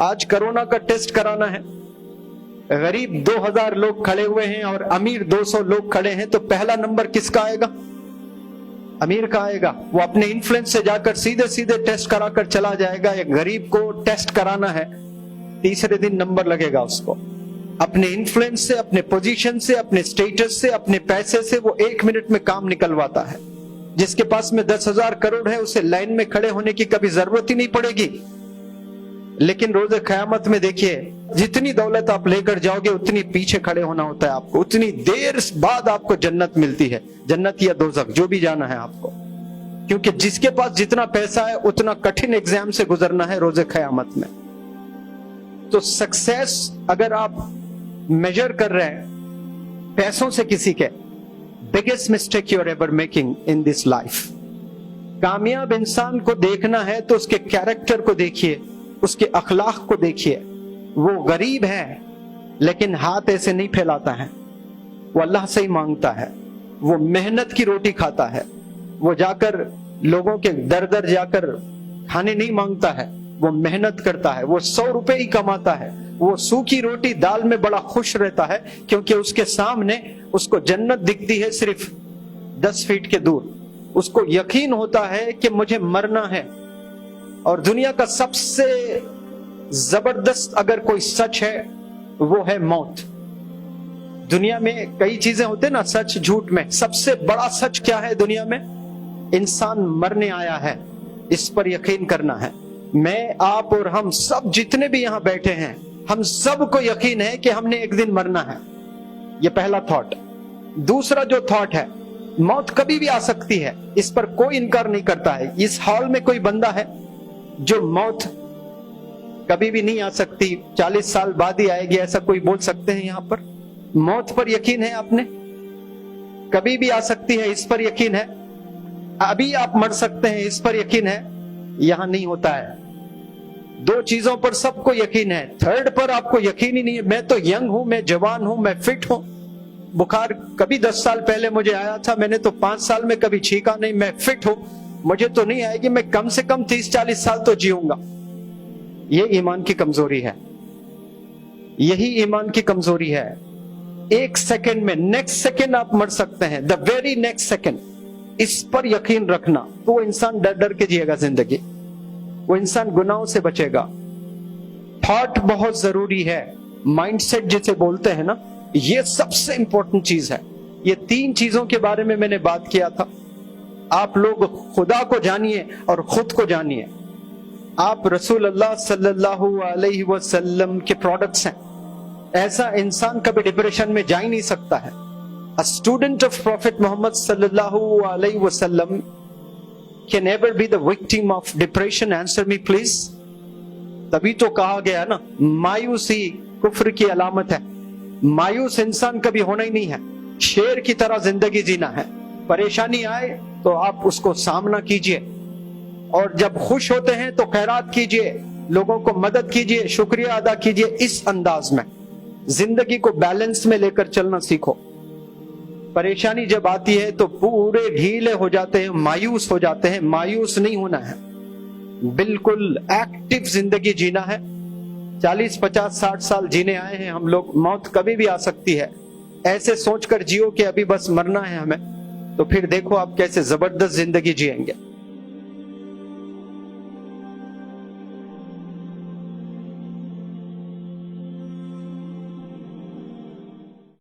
آج کورونا کا ٹیسٹ کرانا ہے، غریب 2000 لوگ کھڑے ہوئے ہیں اور امیر 200 لوگ کھڑے ہیں، تو پہلا نمبر کس کا آئے گا؟ امیر کا آئے گا۔ وہ اپنے انفلوئنس سے جا کر سیدھے ٹیسٹ کرا کر چلا جائے گا۔ ایک غریب کو ٹیسٹ کرانا ہے، تیسرے دن نمبر لگے گا اس کو۔ اپنے انفلوئنس سے، اپنے پوزیشن سے، اپنے سٹیٹس سے، اپنے پیسے سے وہ 1 منٹ میں کام نکلواتا ہے۔ جس کے پاس میں 10,000 کروڑ ہے، اسے لائن میں کھڑے ہونے کی کبھی ضرورت ہی نہیں پڑے گی۔ لیکن روز قیامت میں دیکھیے، جتنی دولت آپ لے کر جاؤ گے اتنی پیچھے کھڑے ہونا ہوتا ہے آپ کو، اتنی دیر بعد آپ کو جنت ملتی ہے، جنت یا دوزخ جو بھی جانا ہے آپ کو، کیونکہ جس کے پاس جتنا پیسہ ہے اتنا کٹھن ایگزام سے گزرنا ہے روز قیامت میں۔ تو سکسیس اگر آپ میجر کر رہے ہیں پیسوں سے کسی کے، biggest mistake you are ever making in this life. کامیاب انسان کو دیکھنا ہے تو اس کے کیریکٹر کو دیکھیے، اس کے اخلاق کو دیکھیے۔ وہ غریب ہے لیکن ہاتھ ایسے نہیں پھیلاتا ہے، وہ اللہ سے ہی مانگتا ہے، وہ محنت کی روٹی کھاتا ہے، وہ جا کر لوگوں کے در جا کر کھانے نہیں مانگتا ہے، وہ محنت کرتا ہے، وہ 100 روپے ہی کماتا ہے، وہ سوکھی روٹی دال میں بڑا خوش رہتا ہے، کیونکہ اس کے سامنے اس کو جنت دکھتی ہے صرف 10 فیٹ کے دور۔ اس کو یقین ہوتا ہے کہ مجھے مرنا ہے۔ اور دنیا کا سب سے زبردست اگر کوئی سچ ہے وہ ہے موت۔ دنیا میں کئی چیزیں ہوتے ہیں نا، سچ جھوٹ میں، سب سے بڑا سچ کیا ہے دنیا میں؟ انسان مرنے آیا ہے، اس پر یقین کرنا ہے۔ میں، آپ اور ہم سب جتنے بھی یہاں بیٹھے ہیں، ہم سب کو یقین ہے کہ ہم نے ایک دن مرنا ہے۔ یہ پہلا تھاٹ۔ دوسرا جو تھاٹ ہے، موت کبھی بھی آ سکتی ہے، اس پر کوئی انکار نہیں کرتا ہے۔ اس ہال میں کوئی بندہ ہے جو موت کبھی بھی نہیں آ سکتی، 40 سال بعد ہی آئے گی، ایسا کوئی بول سکتے ہیں یہاں پر؟ موت پر یقین ہے آپ نے؟ کبھی بھی آ سکتی ہے، اس پر یقین ہے؟ ابھی آپ مر سکتے ہیں، اس پر یقین ہے؟ یہاں نہیں ہوتا ہے۔ 2 چیزوں پر سب کو یقین ہے، تھرڈ پر آپ کو یقین ہی نہیں ہے۔ میں تو ینگ ہوں، میں جوان ہوں، میں فٹ ہوں، بخار کبھی 10 سال پہلے مجھے آیا تھا، میں نے تو 5 سال میں کبھی چھینکا نہیں، میں فٹ ہوں، مجھے تو نہیں آئے گی، میں کم سے کم 30-40 سال تو جیوں گا۔ یہ ایمان کی کمزوری ہے، یہی ایمان کی کمزوری ہے۔ 1 سیکنڈ میں، نیکسٹ سیکنڈ آپ مر سکتے ہیں، دا ویری نیکسٹ سیکنڈ۔ اس پر یقین رکھنا تو وہ انسان ڈر کے جیے گا زندگی، وہ انسان گناہوں سے بچے گا۔ تھاٹ بہت ضروری ہے، مائنڈ سیٹ جسے بولتے ہیں نا، یہ سب سے امپورٹنٹ چیز ہے۔ یہ 3 چیزوں کے بارے میں نے بات کیا تھا۔ آپ لوگ خدا کو جانیے اور خود کو جانیے۔ آپ رسول اللہ صلی اللہ علیہ وسلم کے پروڈکٹس ہیں۔ ایسا انسان کبھی ڈپریشن میں جا ہی نہیں سکتا ہے۔ A student of Prophet Muhammad sallallahu alayhi wasallam can never be the victim of depression. Answer me please. تبھی تو کہا گیا نا، مایوسی کفر کی علامت ہے۔ مایوس انسان کبھی ہونا ہی نہیں ہے، شیر کی طرح زندگی جینا ہے۔ پریشانی آئے تو آپ اس کو سامنا کیجئے، اور جب خوش ہوتے ہیں تو خیرات کیجئے، لوگوں کو مدد کیجئے، شکریہ ادا کیجئے۔ اس انداز میں زندگی کو بیلنس میں لے کر چلنا سیکھو۔ پریشانی جب آتی ہے تو پورے ڈھیلے ہو جاتے ہیں، مایوس ہو جاتے ہیں۔ مایوس نہیں ہونا ہے، بالکل ایکٹیو زندگی جینا ہے۔ 40 50 60 سال جینے آئے ہیں ہم لوگ، موت کبھی بھی آ سکتی ہے۔ ایسے سوچ کر جیو کہ ابھی بس مرنا ہے ہمیں، تو پھر دیکھو آپ کیسے زبردست زندگی جیئیں گے۔